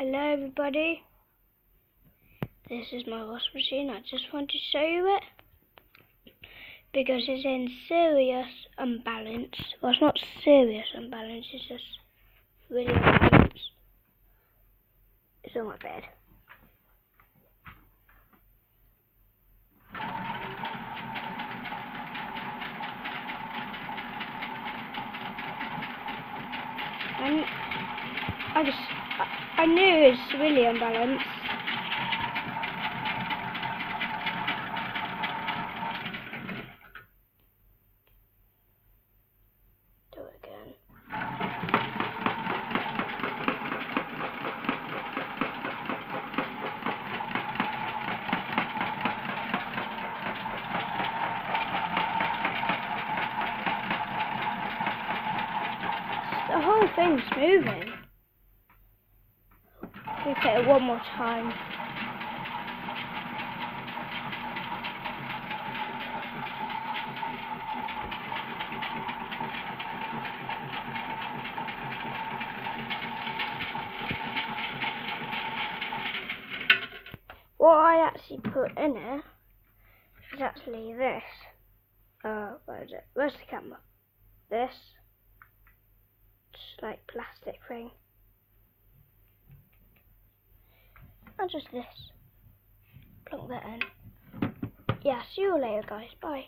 Hello everybody, this is my washing machine. I just want to show you it because it's in serious unbalance. Well, it's not serious unbalance, it's just really unbalanced. It's on my bed. And I knew it's really unbalanced. Do it again. The whole thing's moving. Let me hit it one more time. What I actually put in it is actually this. Where is it? Where's the camera? This. Just like plastic thing. And just this. Plug that in. Yeah, see you later guys. Bye.